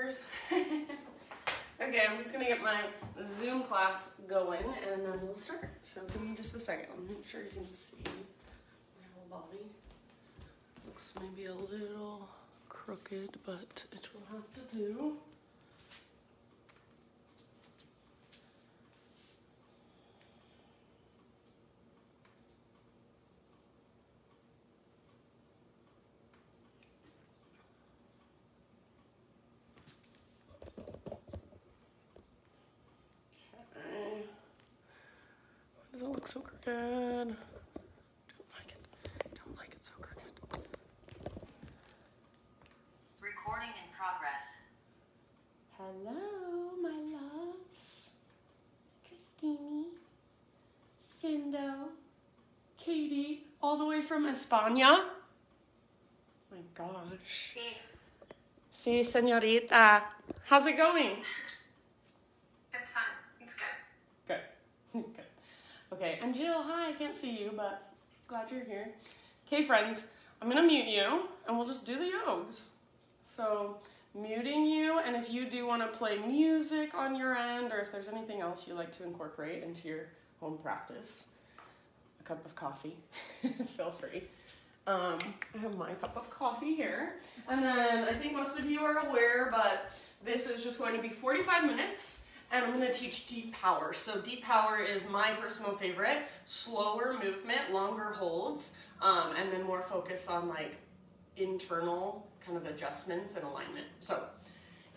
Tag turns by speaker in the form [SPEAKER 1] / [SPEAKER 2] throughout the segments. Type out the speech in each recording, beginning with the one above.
[SPEAKER 1] Monsters. Okay, I'm just gonna get my Zoom class going and then we'll start. So give me just a second. I'll make sure you can see my whole body. Looks maybe a little crooked, but it will have to do. Does it look so crooked? Don't like it. Don't like it so crooked.
[SPEAKER 2] Recording in progress.
[SPEAKER 1] Hello, my loves. Christine, Cindo, Katie, all the way from España. My gosh. Sí, señorita. How's it going?
[SPEAKER 3] It's fun. It's good.
[SPEAKER 1] Good. Good. Okay, and Jill, hi, I can't see you, but glad you're here. Okay, friends, I'm gonna mute you, and we'll just do the yogs. So, muting you, and if you do want to play music on your end, or if there's anything else you like to incorporate into your home practice, a cup of coffee, feel free. I have my cup of coffee here, and then I think most of you are aware, but this is just going to be 45 minutes. And I'm going to teach deep power. So deep power is my personal favorite. Slower movement, longer holds, and then more focus on like internal kind of adjustments and alignment. So,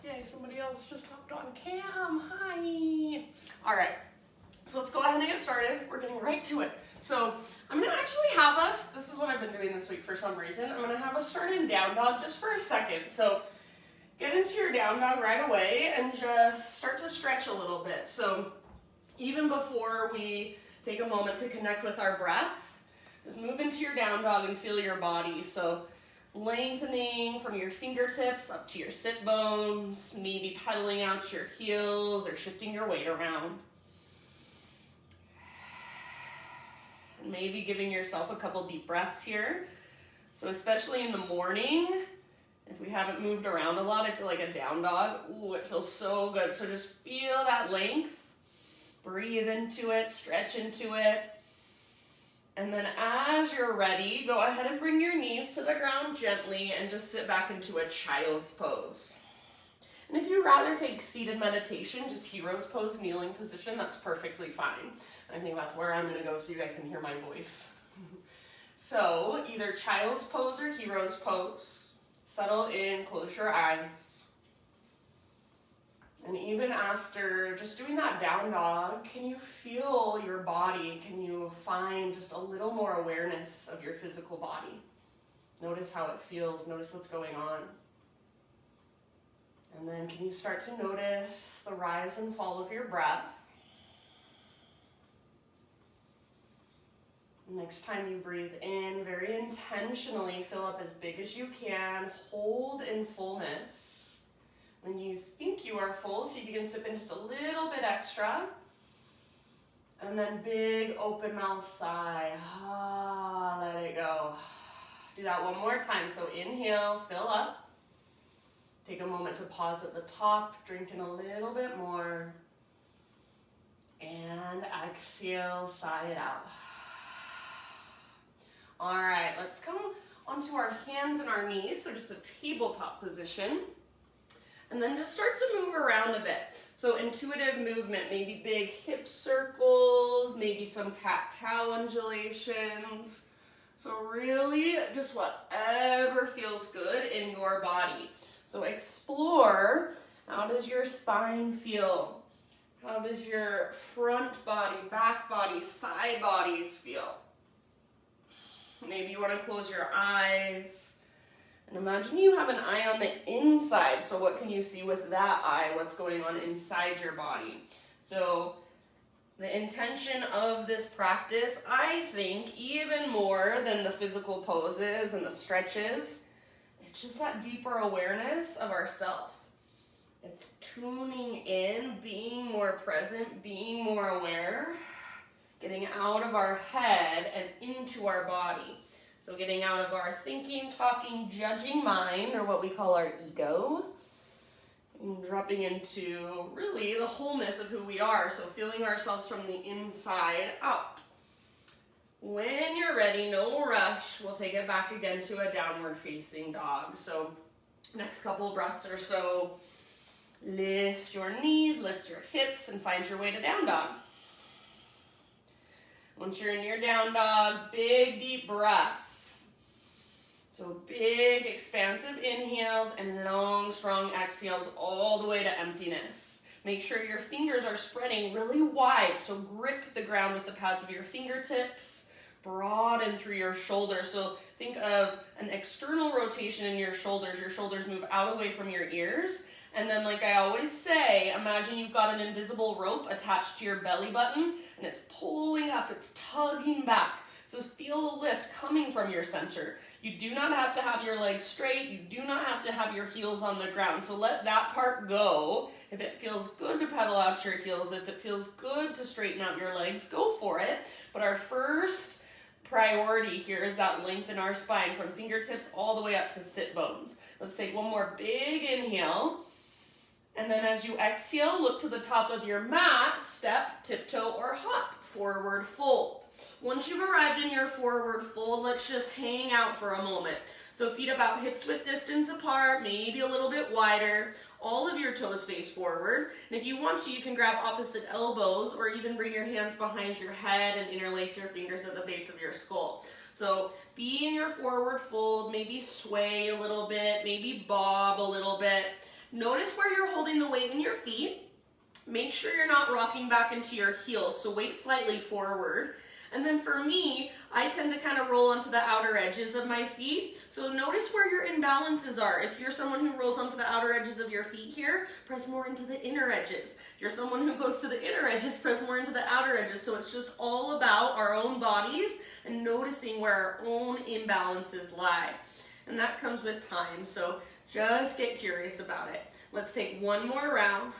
[SPEAKER 1] yay, somebody else just hopped on cam. Hi. All right, so let's go ahead and get started. We're getting right to it. So I'm going to actually have us, this is what I've been doing this week for some reason, I'm going to have us start in down dog just for a second. So get into your down dog right away and just start to stretch a little bit. So even before we take a moment to connect with our breath, just move into your down dog and feel your body. So lengthening from your fingertips up to your sit bones, maybe pedaling out your heels or shifting your weight around. And maybe giving yourself a couple deep breaths here. So especially in the morning, if we haven't moved around a lot, I feel like a down dog. Ooh, it feels so good. So just feel that length. Breathe into it, stretch into it. And then as you're ready, go ahead and bring your knees to the ground gently and just sit back into a child's pose. And if you'd rather take seated meditation, just hero's pose, kneeling position, that's perfectly fine. I think that's where I'm gonna go so you guys can hear my voice. So either child's pose or hero's pose. Settle in, close your eyes. And even after just doing that down dog, can you feel your body? Can you find just a little more awareness of your physical body? Notice how it feels, notice what's going on. And then can you start to notice the rise and fall of your breath? Next time you breathe in, very intentionally fill up as big as you can. Hold in fullness. When you think you are full, see if you can sip in just a little bit extra. And then big open mouth sigh. Ah, let it go. Do that one more time. So inhale, fill up. Take a moment to pause at the top, drink in a little bit more. And exhale, sigh it out. All right, let's come onto our hands and our knees, so just a tabletop position. And then just start to move around a bit. So intuitive movement, maybe big hip circles, maybe some cat-cow undulations. So really just whatever feels good in your body. So explore, how does your spine feel? How does your front body, back body, side bodies feel? Maybe you want to close your eyes and imagine you have an eye on the inside. So what can you see with that eye? What's going on inside your body? So the intention of this practice, I think, even more than the physical poses and the stretches, it's just that deeper awareness of ourself. It's tuning in, being more present, being more aware, getting out of our head and into our body. So getting out of our thinking, talking, judging mind, or what we call our ego, And dropping into really the wholeness of who we are. So feeling ourselves from the inside out. When you're ready, no rush, we'll take it back again to a downward facing dog. So next couple breaths or so, lift your knees, lift your hips, and find your way to down dog. Once you're in your down dog, big deep breaths. So big expansive inhales and long strong exhales all the way to emptiness. Make sure your fingers are spreading really wide, so grip the ground with the pads of your fingertips. Broaden through your shoulders. So think of an external rotation in your shoulders. Your shoulders move out away from your ears. And then, like I always say, imagine you've got an invisible rope attached to your belly button and it's pulling up, it's tugging back. So feel the lift coming from your center. You do not have to have your legs straight. You do not have to have your heels on the ground. So let that part go. If it feels good to pedal out your heels, if it feels good to straighten out your legs, go for it. But our first priority here is that length in our spine from fingertips all the way up to sit bones. Let's take one more big inhale. And then as you exhale, look to the top of your mat, step, tiptoe, or hop, forward fold. Once you've arrived in your forward fold, let's just hang out for a moment. So feet about hips width distance apart, maybe a little bit wider. All of your toes face forward. And if you want to, you can grab opposite elbows or even bring your hands behind your head and interlace your fingers at the base of your skull. So be in your forward fold, maybe sway a little bit, maybe bob a little bit. Notice where you're holding the weight in your feet. Make sure you're not rocking back into your heels, so weight slightly forward. And then for me, I tend to kind of roll onto the outer edges of my feet. So notice where your imbalances are. If you're someone who rolls onto the outer edges of your feet here, press more into the inner edges. If you're someone who goes to the inner edges, press more into the outer edges. So it's just all about our own bodies and noticing where our own imbalances lie. And that comes with time, so just get curious about it. Let's take one more round.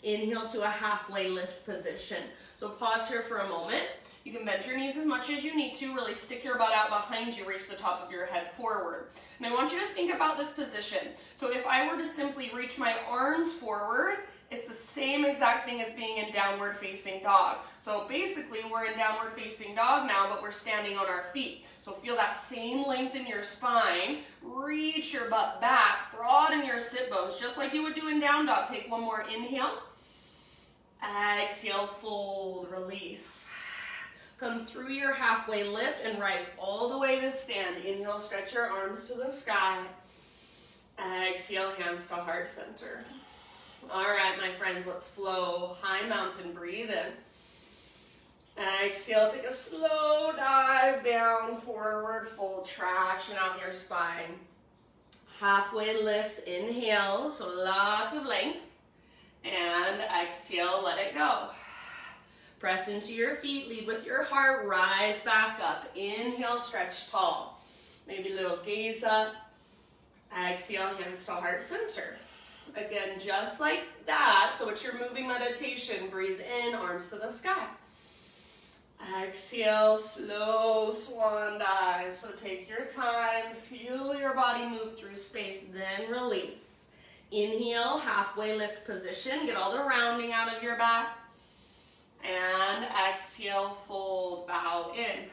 [SPEAKER 1] Inhale to a halfway lift position. So pause here for a moment. You can bend your knees as much as you need to. Really stick your butt out behind you. Reach the top of your head forward. And I want you to think about this position. So if I were to simply reach my arms forward, it's the same exact thing as being in downward facing dog. So basically we're in downward facing dog now, but we're standing on our feet. So feel that same length in your spine. Reach your butt back. Broaden your sit bones, just like you would do in down dog. Take one more inhale. Exhale, fold, release. Come through your halfway lift and rise all the way to stand. Inhale, stretch your arms to the sky. Exhale, hands to heart center. All right, my friends, let's flow. High mountain, breathe in. Exhale, take a slow dive down, forward, full traction out your spine. Halfway lift, inhale, so lots of length. And exhale, let it go. Press into your feet, lead with your heart, rise back up. Inhale, stretch tall. Maybe a little gaze up. Exhale, hands to heart center. Again, just like that. So it's your moving meditation. Breathe in, arms to the sky. Exhale, slow swan dive. So take your time, feel your body move through space, then release. Inhale, halfway lift position. Get all the rounding out of your back. And exhale, fold, bow in.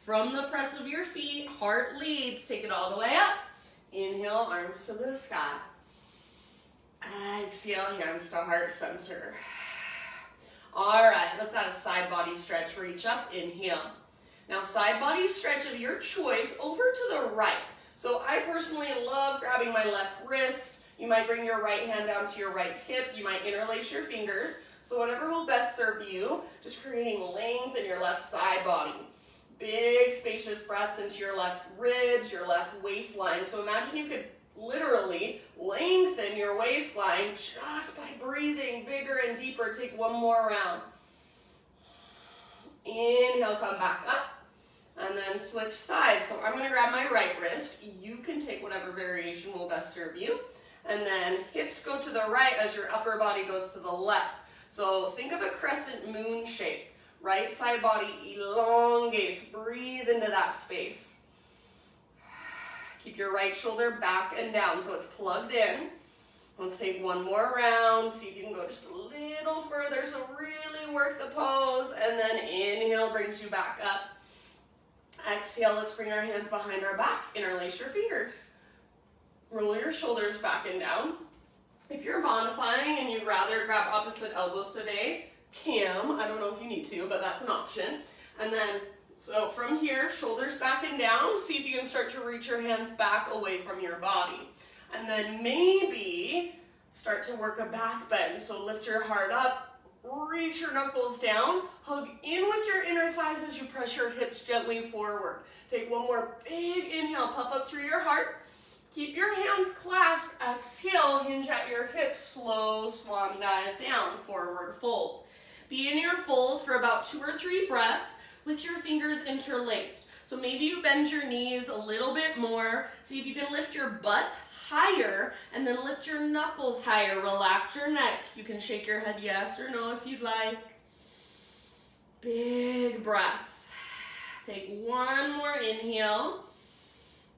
[SPEAKER 1] From the press of your feet, heart leads. Take it all the way up. Inhale, arms to the sky. Exhale, hands to heart center. All right, let's add a side body stretch. Reach up, inhale. Now side body stretch of your choice over to the right. So I personally love grabbing my left wrist. You might bring your right hand down to your right hip. You might interlace your fingers. So whatever will best serve you, just creating length in your left side body. Big spacious breaths into your left ribs, your left waistline. So imagine you could literally lengthen your waistline just by breathing bigger and deeper. Take one more round. Inhale, come back up. And then switch sides. So I'm going to grab my right wrist. You can take whatever variation will best serve you. And then hips go to the right as your upper body goes to the left. So think of a crescent moon shape. Right side body elongates. Breathe into that space. Keep your right shoulder back and down so it's plugged in. Let's take one more round. See if you can go just a little further. So really work the pose. And then inhale brings you back up. Exhale, let's bring our hands behind our back. Interlace your fingers. Roll your shoulders back and down. If you're bonifying and you'd rather grab opposite elbows today, I don't know if you need to, but that's an option. And then, so from here, shoulders back and down. See if you can start to reach your hands back away from your body. And then maybe start to work a back bend. So lift your heart up, reach your knuckles down, hug in with your inner thighs as you press your hips gently forward. Take one more big inhale, puff up through your heart. Keep your hands clasped. Exhale, hinge at your hips. Slow swan dive down, forward fold. Be in your fold for about 2 or 3 breaths with your fingers interlaced. So maybe you bend your knees a little bit more. See if you can lift your butt higher and then lift your knuckles higher. Relax your neck. You can shake your head yes or no if you'd like. Big breaths. Take one more inhale.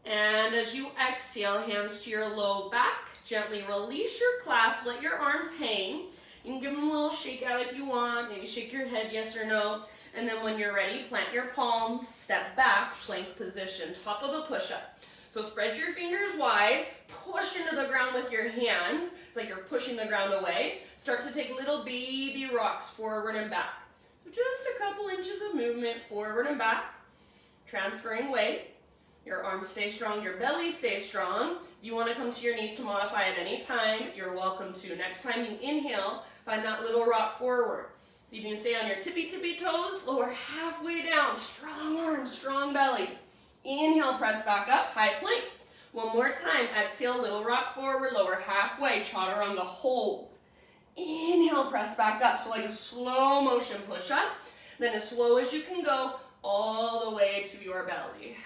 [SPEAKER 1] And as you exhale, hands to your low back. Gently release your clasp. Let your arms hang. You can give them a little shake out if you want. Maybe shake your head yes or no. And then when you're ready, plant your palms, step back, plank position, top of a push-up. So spread your fingers wide, push into the ground with your hands. It's like you're pushing the ground away. Start to take little baby rocks forward and back. So just a couple inches of movement forward and back, transferring weight. Your arms stay strong, your belly stays strong. If you want to come to your knees to modify at any time, you're welcome to. Next time you inhale, find that little rock forward. So you can stay on your tippy toes, lower halfway down, strong arms, strong belly. Inhale, press back up, high plank. One more time, exhale, little rock forward, lower halfway, chaturanga, hold. Inhale, press back up, so like a slow motion push up. Then as slow as you can go, all the way to your belly.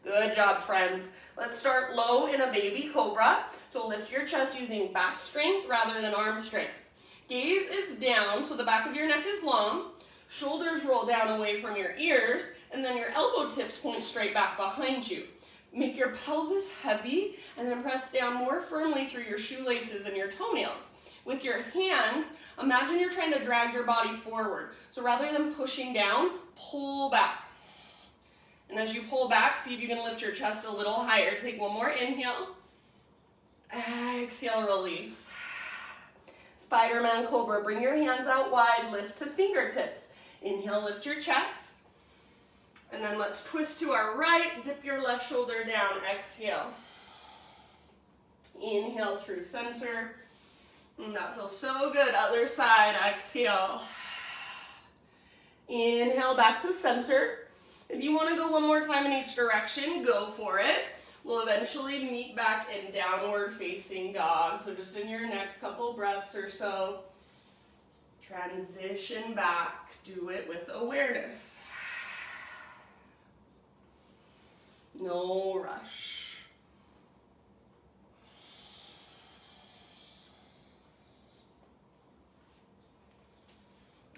[SPEAKER 1] Good job, friends. Let's start low in a baby cobra. So lift your chest using back strength rather than arm strength. Gaze is down, so the back of your neck is long. Shoulders roll down away from your ears, and then your elbow tips point straight back behind you. Make your pelvis heavy, and then press down more firmly through your shoelaces and your toenails. With your hands, imagine you're trying to drag your body forward. So rather than pushing down, pull back. And as you pull back, see if you can lift your chest a little higher. Take one more inhale. Exhale, release. Spider-Man Cobra. Bring your hands out wide, lift to fingertips. Inhale, lift your chest. And then let's twist to our right, dip your left shoulder down, exhale. Inhale through center. That feels so good. Other side, exhale. Inhale back to center. If you want to go one more time in each direction, go for it. We'll eventually meet back in downward facing dog. So just in your next couple breaths or so, transition back. Do it with awareness. No rush.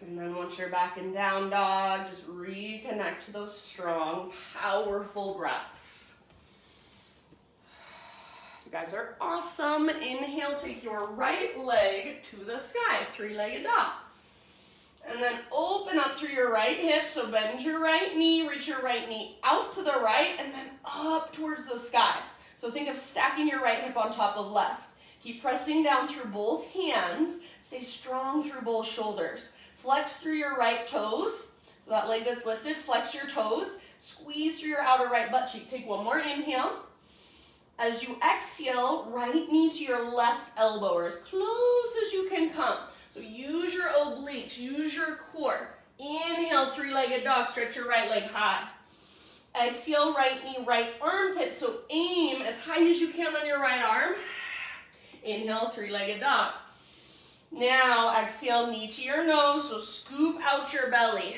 [SPEAKER 1] And then once you're back in down dog, just reconnect to those strong, powerful breaths. You guys are awesome. Inhale, take your right leg to the sky, 3-legged dog. And then open up through your right hip, so bend your right knee, reach your right knee out to the right, and then up towards the sky. So think of stacking your right hip on top of left. Keep pressing down through both hands. Stay strong through both shoulders. Flex through your right toes. So that leg that's lifted, flex your toes. Squeeze through your outer right butt cheek. Take one more inhale. As you exhale, right knee to your left elbow, or as close as you can come. So use your obliques, use your core. Inhale, 3-legged dog, stretch your right leg high. Exhale, right knee, right armpit. So aim as high as you can on your right arm. Inhale, 3-legged dog. Now exhale, knee to your nose, so scoop out your belly.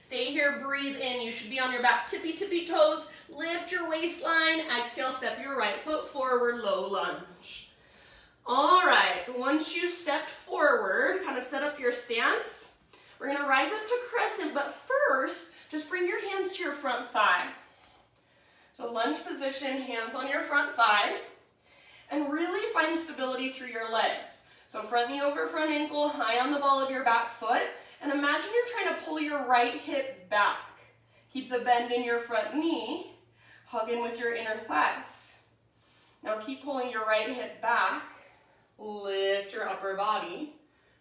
[SPEAKER 1] Stay here, breathe in. You should be on your back, tippy toes. Lift your waistline. Exhale, step your right foot forward, low lunge. All right, once you've stepped forward, kind of set up your stance, we're gonna rise up to crescent, but first, just bring your hands to your front thigh. So lunge position, hands on your front thigh, and really find stability through your legs. So front knee over front ankle, high on the ball of your back foot, and imagine you're trying to pull your right hip back. Keep the bend in your front knee, hug in with your inner thighs. Now keep pulling your right hip back, lift your upper body,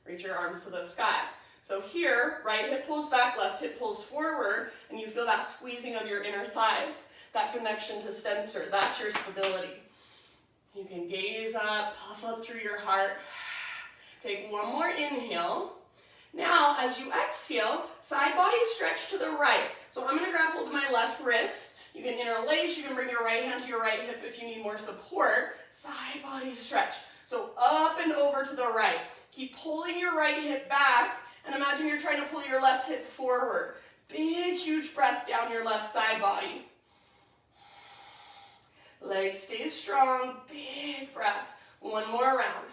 [SPEAKER 1] reach your arms to the sky. So here, right hip pulls back, left hip pulls forward, and you feel that squeezing of your inner thighs, that connection to center, that's your stability. You can gaze up, puff up through your heart. Take one more inhale. Now, as you exhale, side body stretch to the right. So I'm gonna grab hold of my left wrist. You can interlace, you can bring your right hand to your right hip if you need more support. Side body stretch. So up and over to the right. Keep pulling your right hip back, and imagine you're trying to pull your left hip forward. Big, huge breath down your left side body. Legs stay strong, big breath. One more round.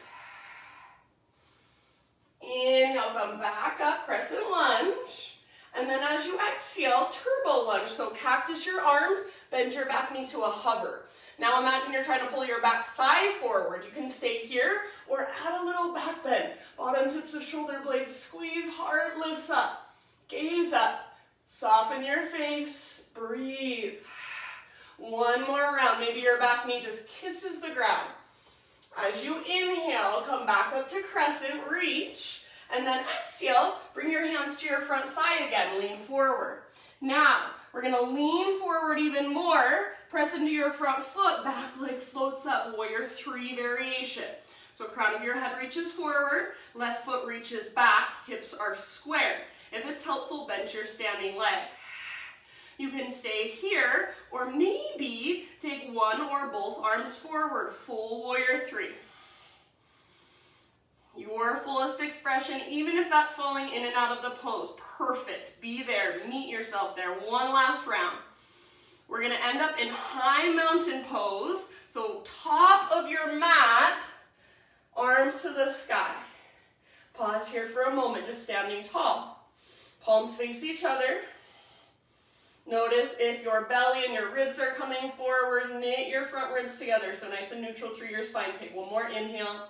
[SPEAKER 1] Inhale, come back up, crescent lunge. And then as you exhale, turbo lunge. So cactus your arms, bend your back knee to a hover. Now imagine you're trying to pull your back thigh forward. You can stay here or add a little back bend. Bottom tips of shoulder blades squeeze, heart lifts up. Gaze up, soften your face, breathe. One more round. Maybe your back knee just kisses the ground. As you inhale, come back up to crescent, reach, and then exhale, bring your hands to your front thigh again, lean forward. Now, we're gonna lean forward even more, press into your front foot, back leg floats up, warrior three variation. So crown of your head reaches forward, left foot reaches back, hips are square. If it's helpful, bend your standing leg. You can stay here, or maybe take one or both arms forward, full warrior three. Your fullest expression, even if that's falling in and out of the pose, perfect. Be there, meet yourself there. One last round. We're gonna end up in high mountain pose. So top of your mat, arms to the sky. Pause here for a moment, just standing tall. Palms face each other. Notice if your belly and your ribs are coming forward, knit your front ribs together, so nice and neutral through your spine. Take one more inhale.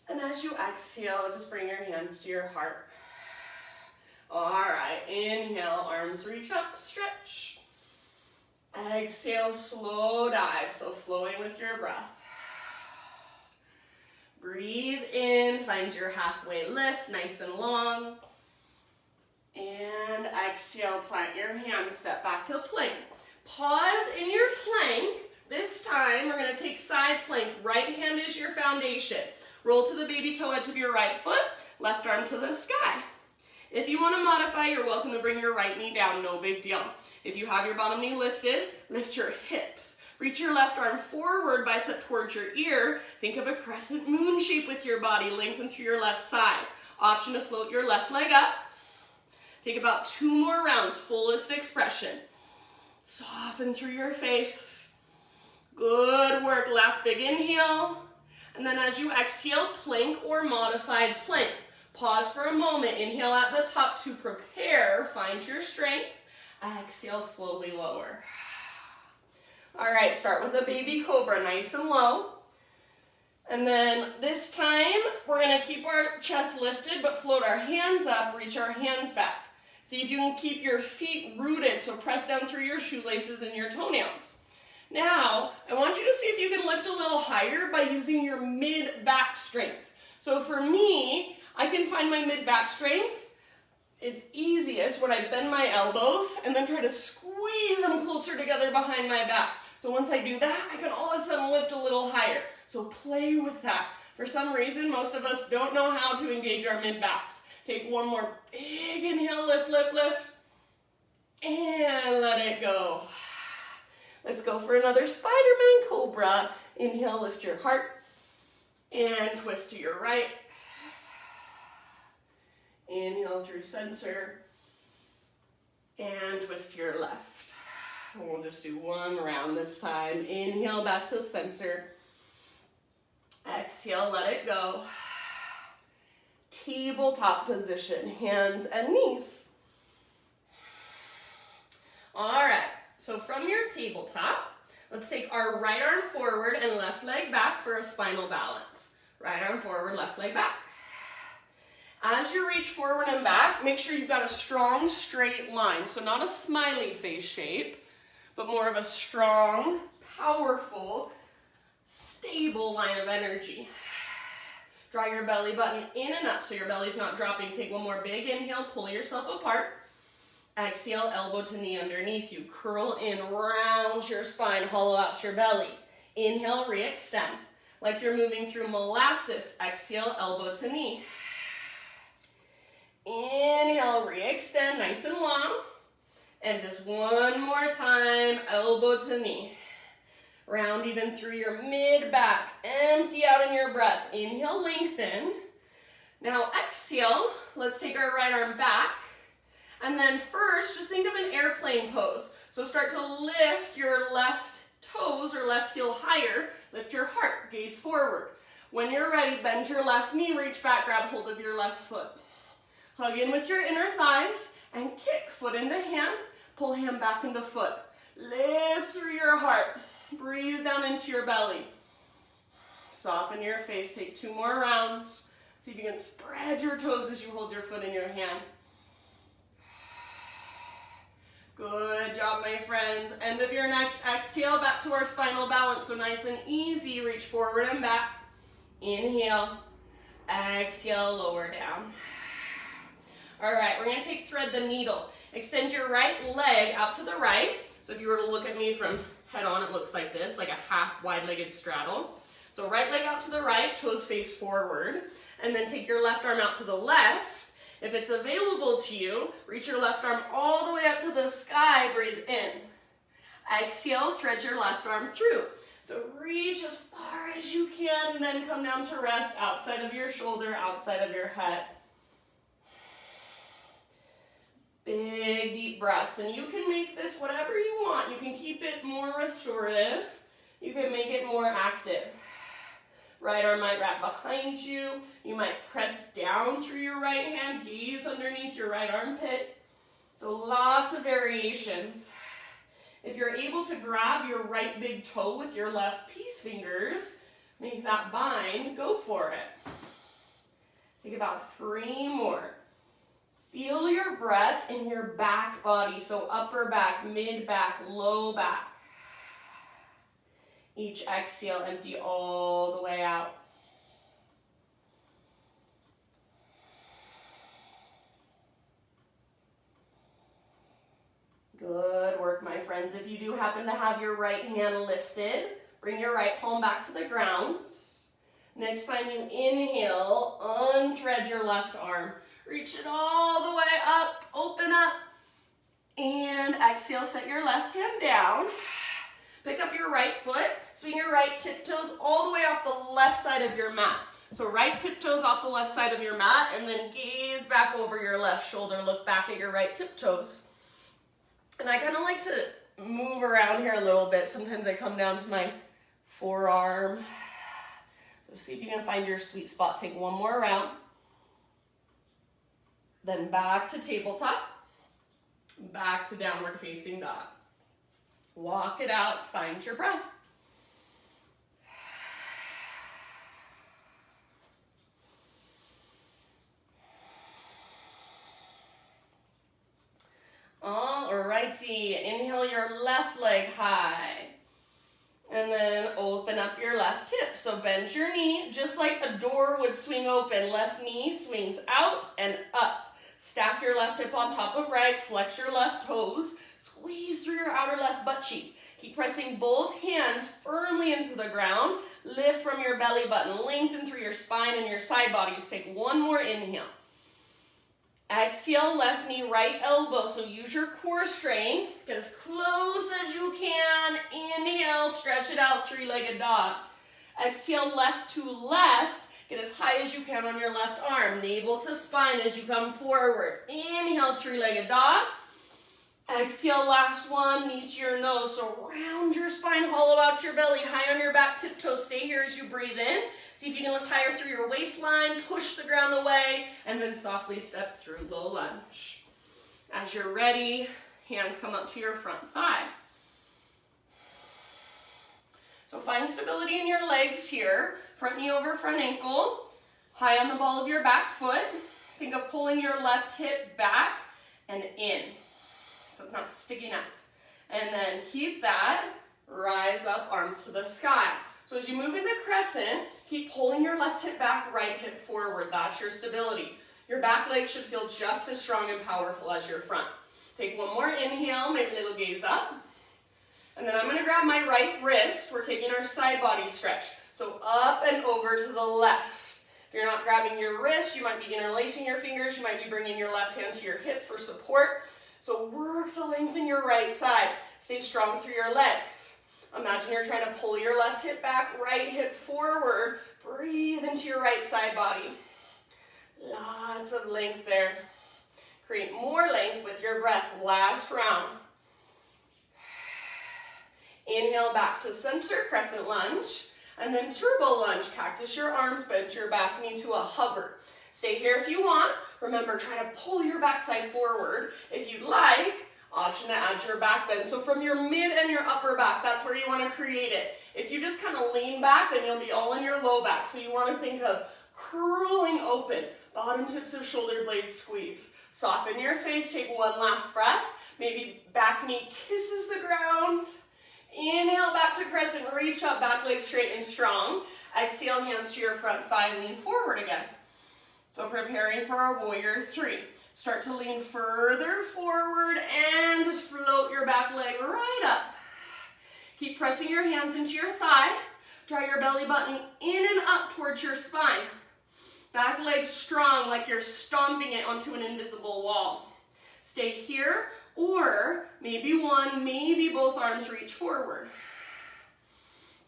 [SPEAKER 1] And as you exhale, just bring your hands to your heart. All right, inhale, arms reach up, stretch. Exhale, slow dive, so flowing with your breath. Breathe in, find your halfway lift, nice and long. And exhale, plant your hands, step back to plank. Pause in your plank. This time, we're gonna take side plank. Right hand is your foundation. Roll to the baby toe edge of your right foot, left arm to the sky. If you wanna modify, you're welcome to bring your right knee down, no big deal. If you have your bottom knee lifted, lift your hips. Reach your left arm forward, bicep towards your ear. Think of a crescent moon shape with your body, lengthen through your left side. Option to float your left leg up. Take about 2 more rounds, fullest expression. Soften through your face. Good work, last big inhale. And then as you exhale, plank or modified plank. Pause for a moment, inhale at the top to prepare, find your strength. Exhale, slowly lower. All right, start with a baby cobra, nice and low. And then this time, we're gonna keep our chest lifted, but float our hands up, reach our hands back. See if you can keep your feet rooted, so press down through your shoelaces and your toenails. Now, I want you to see if you can lift a little higher by using your mid-back strength. So for me, I can find my mid-back strength. It's easiest when I bend my elbows and then try to squeeze them closer together behind my back. So once I do that, I can all of a sudden lift a little higher. So play with that. For some reason, most of us don't know how to engage our mid-backs. Take one more big inhale, lift, lift, lift, and let it go. Let's go for another Spider-Man Cobra. Inhale, lift your heart, and twist to your right. Inhale through center, and twist to your left. And we'll just do one round this time. Inhale back to center. Exhale, let it go. Tabletop position, hands and knees. All right, So from your tabletop, let's take our right arm forward and left leg back for a spinal balance. Right arm forward, left leg back. As you reach forward and back, make sure you've got a strong, straight line. So not a smiley face shape, but more of a strong, powerful, stable line of energy. Draw your belly button in and up so your belly's not dropping. Take one more big inhale, pull yourself apart. Exhale, elbow to knee underneath you. Curl in, round your spine, hollow out your belly. Inhale, re-extend. Like you're moving through molasses. Exhale, elbow to knee. Inhale, re-extend, nice and long. And just one more time, elbow to knee. Round even through your mid-back. Empty out in your breath. Inhale, lengthen. Now exhale, let's take our right arm back. And then first, just think of an airplane pose. So start to lift your left toes or left heel higher. Lift your heart, gaze forward. When you're ready, bend your left knee, reach back, grab hold of your left foot. Hug in with your inner thighs and kick foot into hand. Pull hand back into foot. Lift through your heart. Breathe down into your belly. Soften your face. Take 2 more rounds. See if you can spread your toes as you hold your foot in your hand. Good job, my friends. End of your next exhale, back to our spinal balance. So nice and easy. Reach forward and back. Inhale. Exhale, lower down. All right, we're going to take thread the needle. Extend your right leg out to the right. So if you were to look at me from head on, it looks like this, like a half wide-legged straddle. So right leg out to the right, toes face forward. And then take your left arm out to the left. If it's available to you, reach your left arm all the way up to the sky, breathe in. Exhale, thread your left arm through. So reach as far as you can and then come down to rest outside of your shoulder, outside of your head. Big deep breaths, and you can make this whatever you want. You can keep it more restorative. You can make it more active. Right arm might wrap behind you. You might press down through your right hand, gaze underneath your right armpit. So lots of variations. If you're able to grab your right big toe with your left peace fingers, make that bind, go for it. Take about 3 more. Feel your breath in your back body, so upper back, mid back, low back. Each exhale, empty all the way out. Good work, my friends. If you do happen to have your right hand lifted, bring your right palm back to the ground. Next time you inhale, unthread your left arm. Reach it all the way up, open up, and exhale, set your left hand down. Pick up your right foot, swing your right tiptoes all the way off the left side of your mat. So right tiptoes off the left side of your mat, and then gaze back over your left shoulder, look back at your right tiptoes. And I kind of like to move around here a little bit. Sometimes I come down to my forearm. So see if you can find your sweet spot. Take 1 more round. Then back to tabletop, back to downward facing dog. Walk it out, find your breath. All righty, inhale your left leg high. And then open up your left hip. So bend your knee, just like a door would swing open. Left knee swings out and up. Stack your left hip on top of right, flex your left toes, squeeze through your outer left butt cheek. Keep pressing both hands firmly into the ground. Lift from your belly button, lengthen through your spine and your side bodies. Take 1 more inhale. Exhale, left knee, right elbow. So use your core strength. Get as close as you can. Inhale, stretch it out, 3-legged dog. Exhale, left to left. Get as high as you can on your left arm. Navel to spine as you come forward. Inhale, 3-legged dog. Exhale, last one, knee to your nose. So round your spine, hollow out your belly, high on your back tiptoe. Stay here as you breathe in. See if you can lift higher through your waistline, push the ground away, and then softly step through low lunge. As you're ready, hands come up to your front thigh. So find stability in your legs here. Front knee over front ankle. High on the ball of your back foot. Think of pulling your left hip back and in. So it's not sticking out. And then keep that. Rise up, arms to the sky. So as you move into Crescent, keep pulling your left hip back, right hip forward. That's your stability. Your back leg should feel just as strong and powerful as your front. Take one more inhale, maybe a little gaze up. And then I'm going to grab my right wrist. We're taking our side body stretch. So up and over to the left. If you're not grabbing your wrist, you might be interlacing your fingers. You might be bringing your left hand to your hip for support. So work the length in your right side. Stay strong through your legs. Imagine you're trying to pull your left hip back, right hip forward. Breathe into your right side body. Lots of length there. Create more length with your breath. Last round. Inhale back to center, crescent lunge. And then turbo lunge, cactus your arms, bend your back knee to a hover. Stay here if you want. Remember, try to pull your back thigh forward. If you'd like, option to add your back bend. So from your mid and your upper back, that's where you want to create it. If you just kind of lean back, then you'll be all in your low back. So you want to think of curling open, bottom tips of shoulder blades squeeze. Soften your face, take one last breath. Maybe back knee kisses the ground. Inhale back to crescent, reach up, back leg straight and strong. Exhale, hands to your front thigh, lean forward again. So preparing for our warrior three. Start to lean further forward and just float your back leg right up. Keep pressing your hands into your thigh. Draw your belly button in and up towards your spine. Back leg strong, like you're stomping it onto an invisible wall. Stay here, or maybe one, maybe both arms reach forward.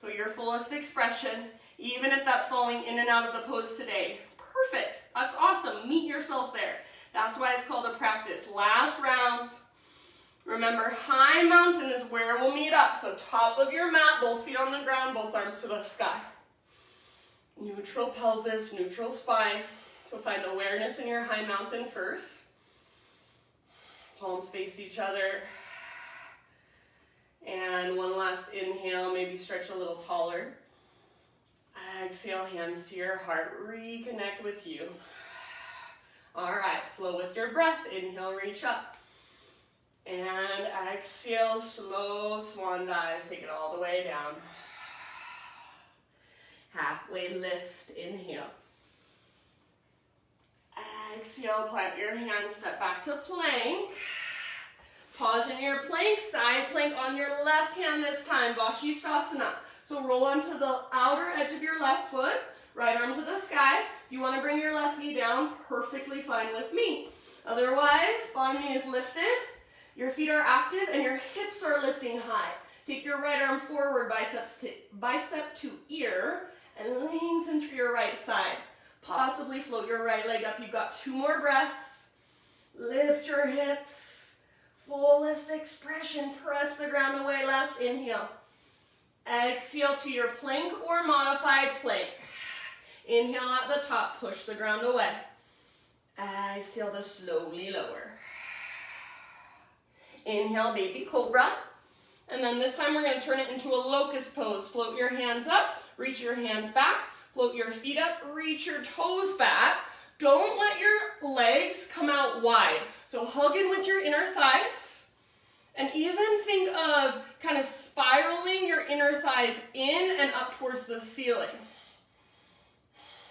[SPEAKER 1] So your fullest expression, even if that's falling in and out of the pose today. Perfect. That's awesome. Meet yourself there. That's why it's called a practice. Last round. Remember, high mountain is where we'll meet up. So top of your mat, both feet on the ground, both arms to the sky. Neutral pelvis, neutral spine. So find awareness in your high mountain first. Palms face each other. And one last inhale, maybe stretch a little taller. Exhale, hands to your heart. Reconnect with you. All right, flow with your breath. Inhale, reach up. And exhale, slow swan dive. Take it all the way down. Halfway lift, inhale. Exhale, plant your hands, step back to plank. Pause in your plank, side plank on your left hand this time, Vashisthasana. So roll onto the outer edge of your left foot, right arm to the sky. If you want to bring your left knee down, perfectly fine with me. Otherwise, bottom knee is lifted, your feet are active, and your hips are lifting high. Take your right arm forward, bicep to ear, and lengthen through your right side. Possibly float your right leg up. You've got 2 more breaths. Lift your hips. Fullest expression. Press the ground away. Last inhale. Exhale to your plank or modified plank. Inhale at the top. Push the ground away. Exhale to slowly lower. Inhale, baby cobra. And then this time we're going to turn it into a locust pose. Float your hands up. Reach your hands back. Float your feet up, reach your toes back. Don't let your legs come out wide. So hug in with your inner thighs. And even think of kind of spiraling your inner thighs in and up towards the ceiling.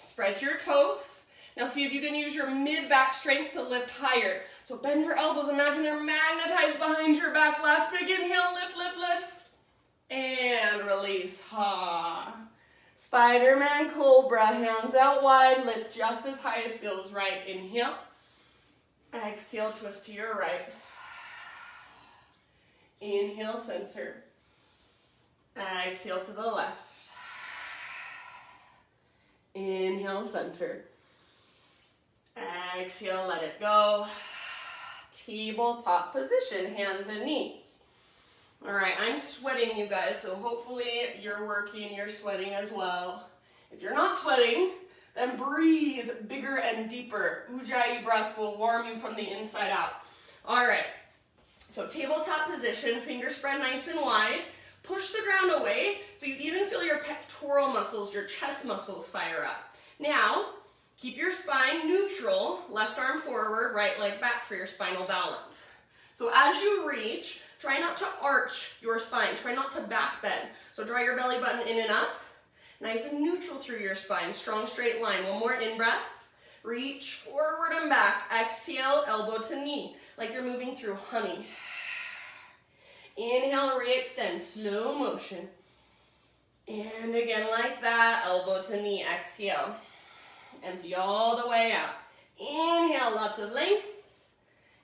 [SPEAKER 1] Spread your toes. Now see if you can use your mid-back strength to lift higher. So bend your elbows. Imagine they're magnetized behind your back. Last big inhale, lift, lift, lift. And release. Ha. Spider-Man Cobra, hands out wide, lift just as high as feels right. Inhale. Exhale, twist to your right. Inhale, center. Exhale to the left. Inhale, center. Exhale, let it go. Tabletop position, hands and knees. All right, I'm sweating, you guys, so hopefully you're working, you're sweating as well. If you're not sweating, then breathe bigger and deeper. Ujjayi breath will warm you from the inside out. All right, so tabletop position, fingers spread nice and wide. Push the ground away so you even feel your pectoral muscles, your chest muscles fire up. Now, keep your spine neutral, left arm forward, right leg back for your spinal balance. So as you reach, try not to arch your spine, try not to back bend. So draw your belly button in and up, nice and neutral through your spine, strong straight line. One more in-breath, reach forward and back, exhale, elbow to knee, like you're moving through honey. Inhale, re-extend, slow motion. And again like that, elbow to knee, exhale. Empty all the way out. Inhale, lots of length.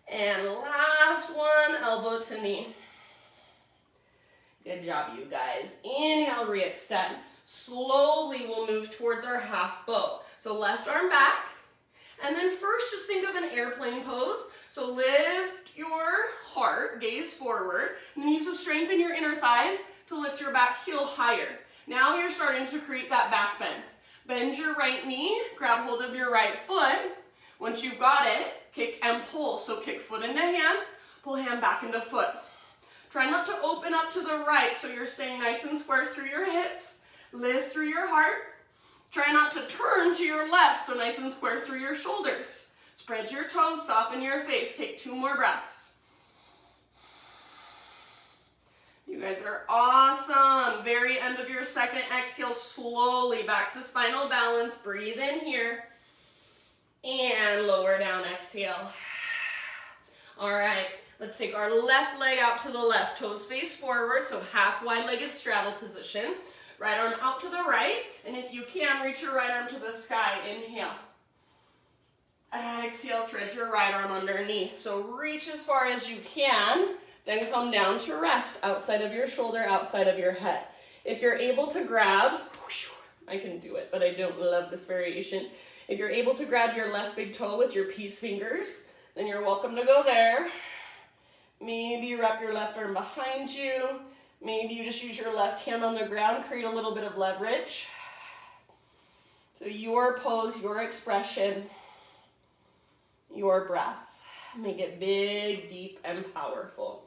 [SPEAKER 1] And last one, elbow to knee. Good job, you guys. Inhale, re-extend. Slowly we'll move towards our half bow. So left arm back. And then first just think of an airplane pose. So lift your heart, gaze forward, and then use the strength in your inner thighs to lift your back heel higher. Now you're starting to create that back bend. Bend your right knee, grab hold of your right foot. Once you've got it, kick and pull. So kick foot into hand, pull hand back into foot. Try not to open up to the right so you're staying nice and square through your hips. Lift through your heart. Try not to turn to your left, so nice and square through your shoulders. Spread your toes, soften your face. Take 2 more breaths. You guys are awesome. Very end of your second exhale, slowly back to spinal balance. Breathe in here. And lower down, exhale. All right, let's take our left leg out to the left. Toes face forward, so half wide-legged straddle position. Right arm out to the right, and if you can, reach your right arm to the sky. Inhale. Exhale, thread your right arm underneath. So reach as far as you can, then come down to rest outside of your shoulder, outside of your head. If you're able to grab, I can do it, but I don't love this variation. If you're able to grab your left big toe with your peace fingers, then you're welcome to go there. Maybe you wrap your left arm behind you. Maybe you just use your left hand on the ground, create a little bit of leverage. So your pose, your expression, your breath. Make it big, deep, and powerful.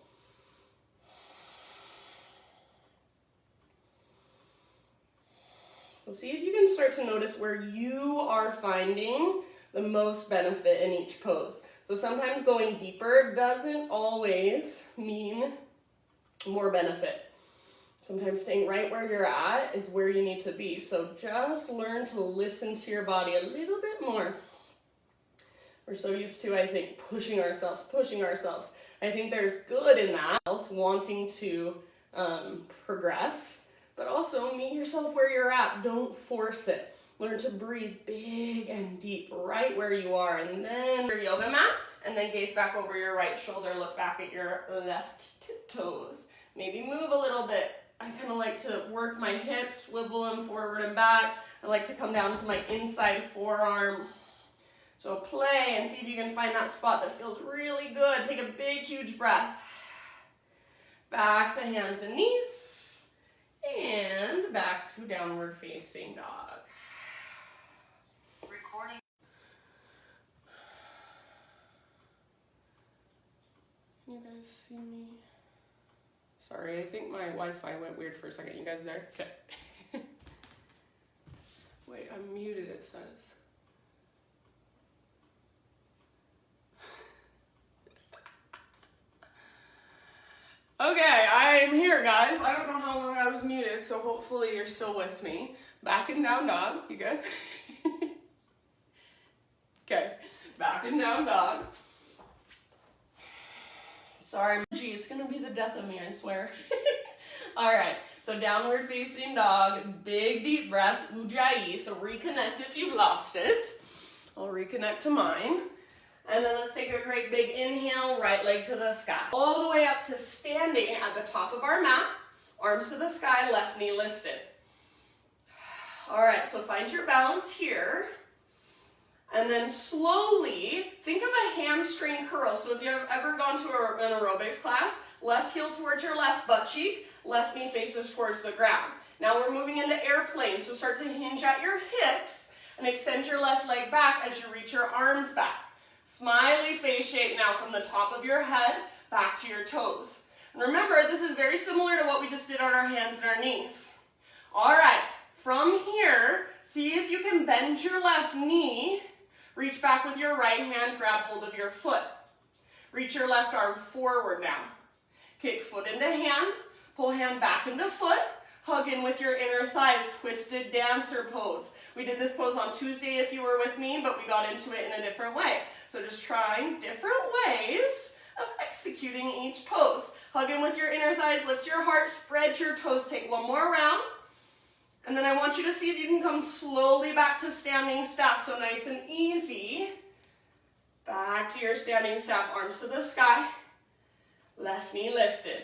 [SPEAKER 1] So see if you can start to notice where you are finding the most benefit in each pose. So sometimes going deeper doesn't always mean more benefit. Sometimes staying right where you're at is where you need to be. So just learn to listen to your body a little bit more. We're so used to, I think, pushing ourselves. I think there's good in that, wanting to progress, but also meet yourself where you're at. Don't force it. Learn to breathe big and deep right where you are, and then your yoga mat, and then gaze back over your right shoulder, look back at your left toes. Maybe move a little bit. I kind of like to work my hips, swivel them forward and back. I like to come down to my inside forearm. So play and see if you can find that spot that feels really good. Take a big, huge breath. Back to hands and knees. And back to downward facing dog.
[SPEAKER 2] Recording.
[SPEAKER 1] Can you guys see me? Sorry, I think my Wi-Fi went weird for a second. You guys there? Okay. Wait, I'm muted, it says. Okay, I'm here, guys. I don't know how long I was muted, so hopefully you're still with me. Back and down dog. You good? Okay, back and down dog. Sorry, gee, it's gonna be the death of me, I swear. All right, so downward facing dog, big deep breath, ujjayi. So reconnect if you've lost it. I'll reconnect to mine. And then let's take a great big inhale, right leg to the sky. All the way up to standing at the top of our mat, arms to the sky, left knee lifted. All right, so find your balance here. And then slowly, think of a hamstring curl. So if you've ever gone to an aerobics class, left heel towards your left butt cheek, left knee faces towards the ground. Now we're moving into airplane, so start to hinge at your hips and extend your left leg back as you reach your arms back. Smiley face shape now from the top of your head back to your toes. And remember, this is very similar to what we just did on our hands and our knees. All right, from here, see if you can bend your left knee, reach back with your right hand, grab hold of your foot. Reach your left arm forward now. Kick foot into hand, pull hand back into foot, hug in with your inner thighs, twisted dancer pose. We did this pose on Tuesday if you were with me, but we got into it in a different way. So just trying different ways of executing each pose. Hug in with your inner thighs, lift your heart, spread your toes, take one more round. And then I want you to see if you can come slowly back to standing staff. So nice and easy. Back to your standing staff, arms to the sky. Left knee lifted.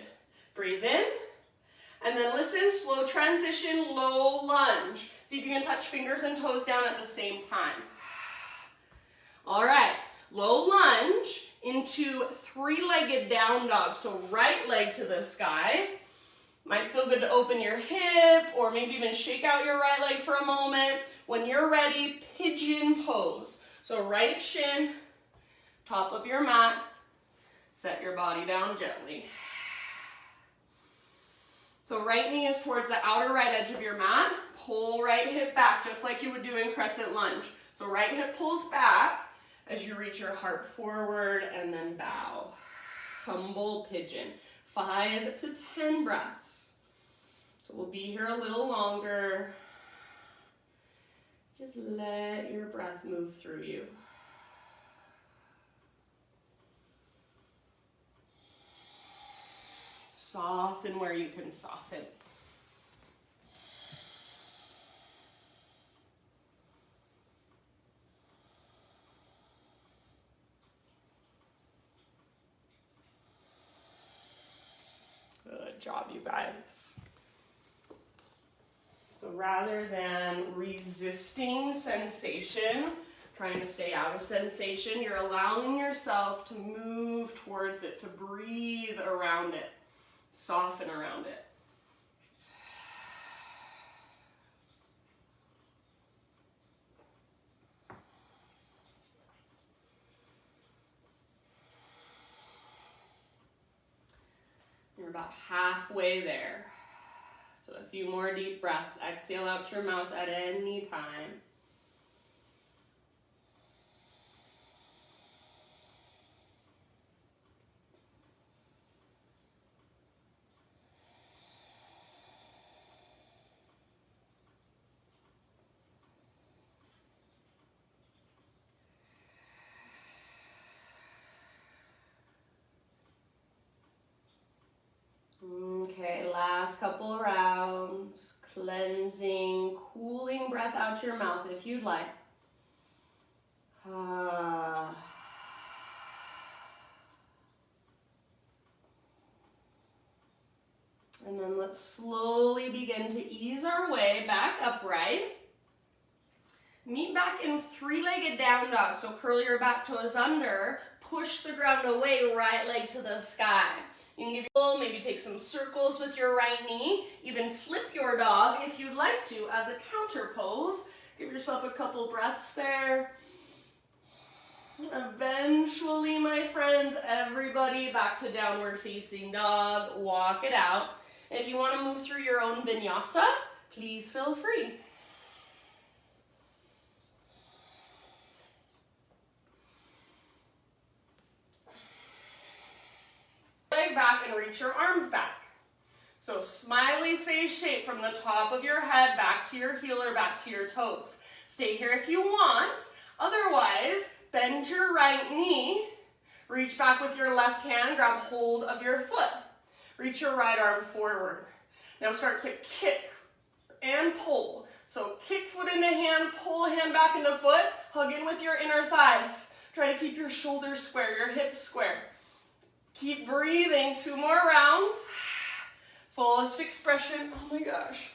[SPEAKER 1] Breathe in. And then listen, slow transition, low lunge. See if you can touch fingers and toes down at the same time. All right, low lunge into three-legged down dog. So right leg to the sky. Might feel good to open your hip or maybe even shake out your right leg for a moment. When you're ready, pigeon pose. So right shin, top of your mat, set your body down gently. So right knee is towards the outer right edge of your mat. Pull right hip back, just like you would do in crescent lunge. So right hip pulls back as you reach your heart forward and then bow. Humble pigeon. 5 to 10 breaths. So we'll be here a little longer. Just let your breath move through you. Soften where you can soften. Good job, you guys. So rather than resisting sensation, trying to stay out of sensation, you're allowing yourself to move towards it, to breathe around it, soften around it. You're about halfway there. So a few more deep breaths. Exhale out your mouth at any time. Okay, last couple rounds. Cleansing, cooling breath out your mouth if you'd like. And then let's slowly begin to ease our way back upright. Meet back in three-legged down dog. So curl your back toes under, push the ground away, right leg to the sky. You can give your, maybe take some circles with your right knee, even flip your dog if you'd like to as a counter pose. Give yourself a couple breaths there. Eventually, my friends, everybody back to downward facing dog. Walk it out. If you want to move through your own vinyasa, please feel free. Leg back and reach your arms back. So smiley face shape from the top of your head back to your heel or back to your toes. Stay here if you want. Otherwise, bend your right knee. Reach back with your left hand. Grab hold of your foot. Reach your right arm forward. Now start to kick and pull. So kick foot into hand, pull hand back into foot. Hug in with your inner thighs. Try to keep your shoulders square, your hips square. Keep breathing. 2 more rounds. Fullest expression. Oh my gosh.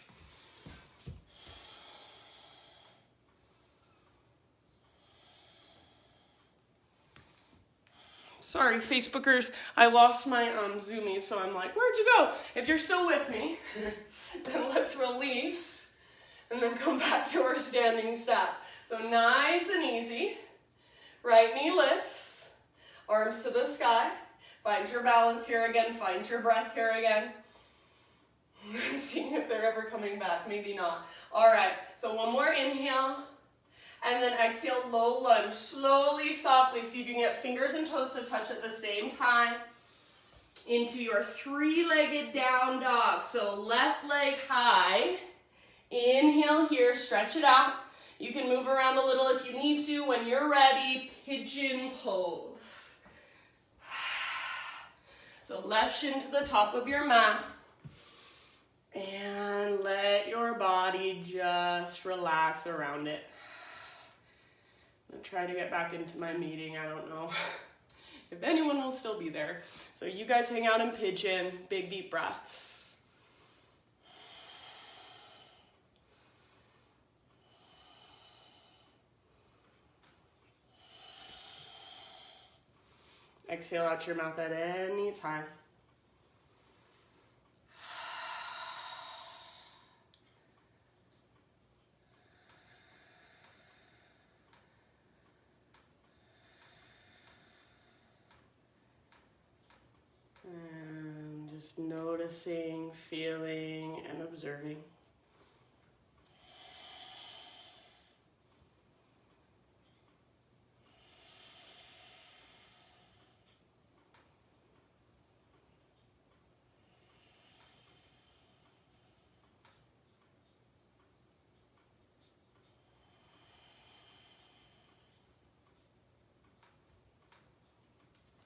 [SPEAKER 1] Sorry, Facebookers, I lost my Zoomies, so I'm like, where'd you go? If you're still with me, then let's release and then come back to our standing staff. So nice and easy. Right knee lifts, arms to the sky. Find your balance here again. Find your breath here again. Seeing if they're ever coming back. Maybe not. All right. So one more inhale. And then exhale, low lunge. Slowly, softly. See if you can get fingers and toes to touch at the same time. Into your three-legged down dog. So left leg high. Inhale here. Stretch it out. You can move around a little if you need to. When you're ready, Pigeon Pose. So left shin to the top of your mat. And let your body just relax around it. I'm gonna try to get back into my meeting. I don't know if anyone will still be there. So you guys hang out in pigeon. Big deep breaths. Exhale out your mouth at any time. And just noticing, feeling, and observing.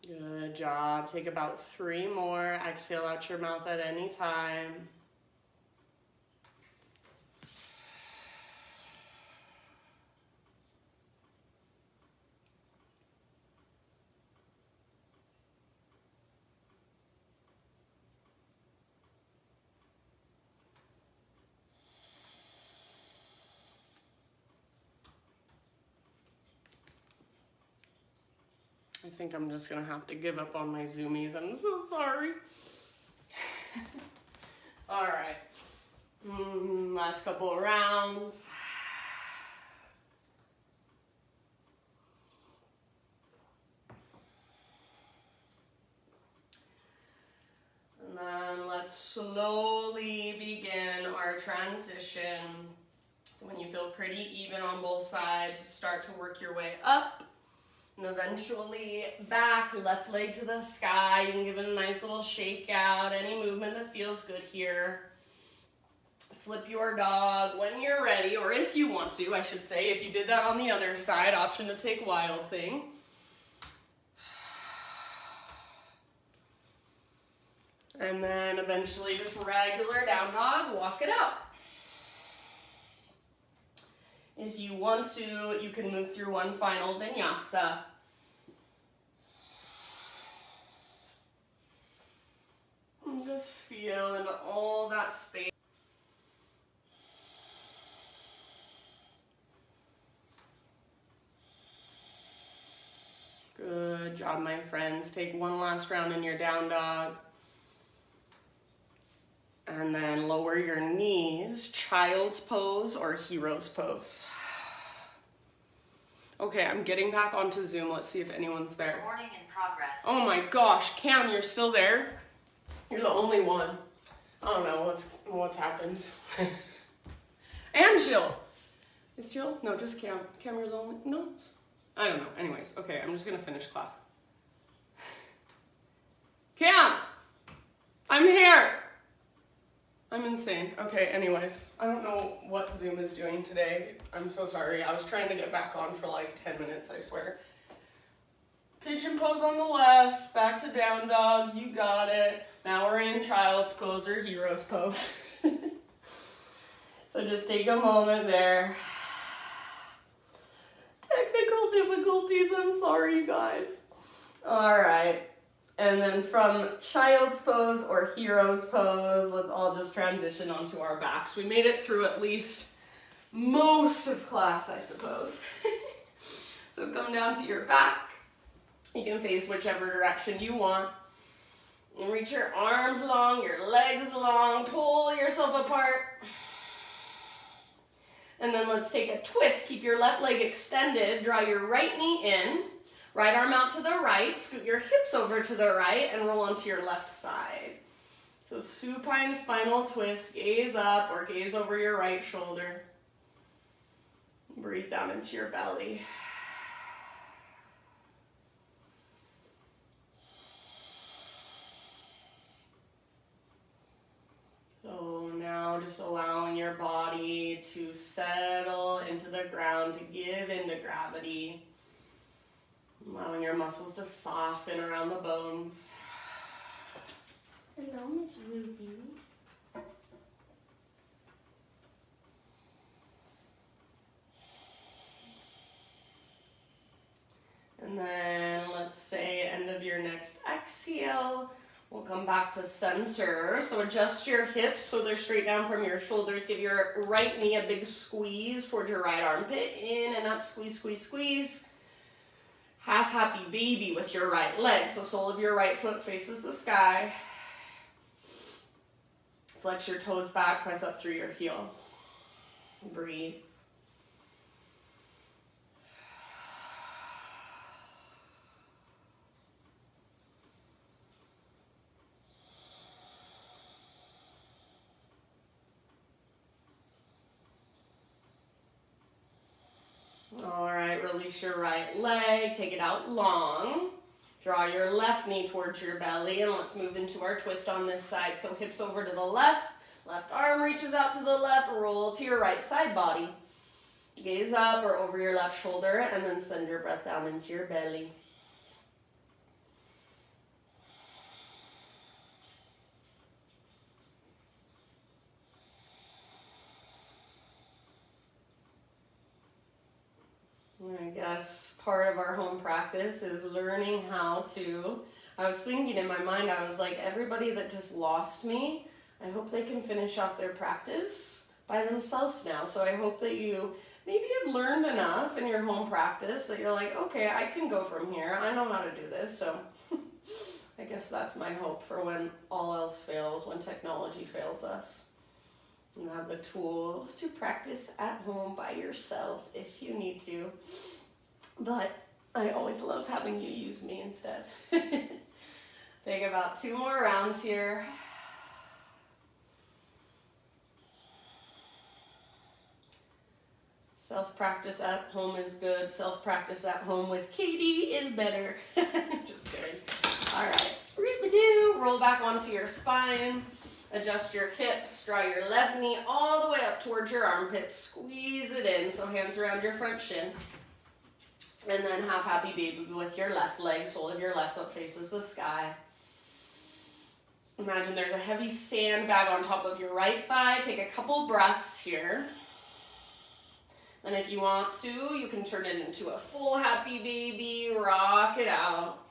[SPEAKER 1] Good job. Take about 3 more. Exhale out your mouth at any time. I think I'm just gonna have to give up on my zoomies. I'm so sorry. All right. Last couple of rounds. And then let's slowly begin our transition. So when you feel pretty even on both sides, start to work your way up. And eventually back, left leg to the sky. You can give it a nice little shake out. Any movement that feels good here. Flip your dog when you're ready, or if you want to, I should say. If you did that on the other side, option to take Wild Thing. And then eventually just regular down dog, walk it out. If you want to, you can move through one final vinyasa. And just feel into all that space. Good job, my friends. Take one last round in your down dog. And then lower your knees, child's pose or hero's pose. Okay, I'm getting back onto Zoom. Let's see if anyone's there.
[SPEAKER 2] Recording in progress.
[SPEAKER 1] Oh my gosh, Cam, you're still there? You're the only one. I don't know what's happened. And Jill. Is Jill? No, just Cam. Cam, you're the only, no. I don't know. Anyways, okay, I'm just gonna finish class. Cam! I'm here! I'm insane. Okay, anyways, I don't know what Zoom is doing today. I'm so sorry. I was trying to get back on for like 10 minutes, I swear. Pigeon pose on the left, back to down dog, you got it. Now we're in child's pose or hero's pose. So just take a moment there. Technical difficulties, I'm sorry, you guys. All right. And then from child's pose or hero's pose, let's all just transition onto our backs. We made it through at least most of class, I suppose. So come down to your back. You can face whichever direction you want. And reach your arms long, your legs long, pull yourself apart. And then let's take a twist. Keep your left leg extended. Draw your right knee in. Right arm out to the right, scoot your hips over to the right, and roll onto your left side. So supine spinal twist, gaze up or gaze over your right shoulder. Breathe down into your belly. So now just allowing your body to settle into the ground, to give into gravity. Allowing your muscles to soften around the bones. Hello, Miss Ruby. And then let's say end of your next exhale, we'll come back to center. So adjust your hips so they're straight down from your shoulders. Give your right knee a big squeeze towards your right armpit. In and up, squeeze, squeeze, squeeze. Half happy baby with your right leg. So sole of your right foot faces the sky. Flex your toes back, press up through your heel. Breathe. All right, release your right leg, take it out long. Draw your left knee towards your belly, and let's move into our twist on this side. So hips over to the left, left arm reaches out to the left, roll to your right side body. Gaze up or over your left shoulder, and then send your breath down into your belly. I guess part of our home practice is learning how to, I was thinking in my mind, I was like, everybody that just lost me, I hope they can finish off their practice by themselves now. So I hope that you maybe have learned enough in your home practice that you're like, okay, I can go from here. I know how to do this. So I guess that's my hope for when all else fails, when technology fails us. You have the tools to practice at home by yourself if you need to. But I always love having you use me instead. Take about 2 more rounds here. Self-practice at home is good. Self-practice at home with Katie is better. Just kidding. All right. Roll back onto your spine. Adjust your hips, draw your left knee all the way up towards your armpit, squeeze it in, so hands around your front shin. And then half happy baby with your left leg, sole of your left foot faces the sky. Imagine there's a heavy sandbag on top of your right thigh. Take a couple breaths here. And if you want to, you can turn it into a full happy baby, rock it out.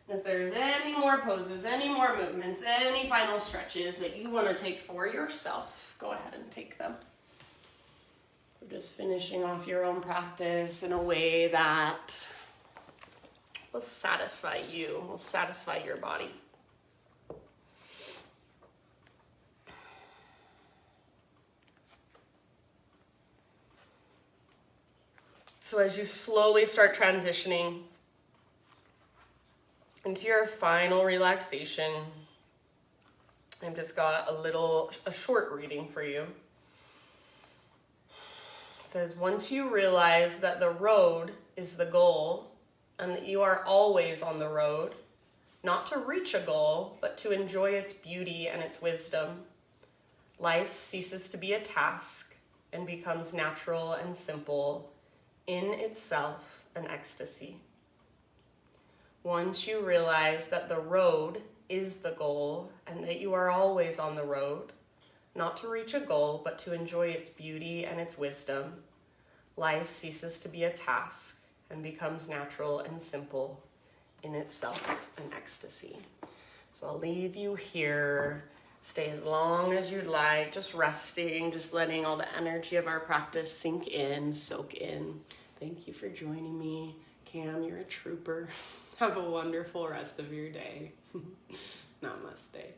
[SPEAKER 1] If there's any more poses, any more movements, any final stretches that you want to take for yourself, go ahead and take them. So just finishing off your own practice in a way that will satisfy you, will satisfy your body. So as you slowly start transitioning into your final relaxation, I've just got a short reading for you. It says, once you realize that the road is the goal and that you are always on the road, not to reach a goal, but to enjoy its beauty and its wisdom, life ceases to be a task and becomes natural and simple, in itself an ecstasy. Once you realize that the road is the goal and that you are always on the road, not to reach a goal, but to enjoy its beauty and its wisdom, life ceases to be a task and becomes natural and simple, in itself an ecstasy. So I'll leave you here. Stay as long as you'd like, just resting, just letting all the energy of our practice sink in, soak in. Thank you for joining me. Cam, you're a trooper. Have a wonderful rest of your day. Namaste.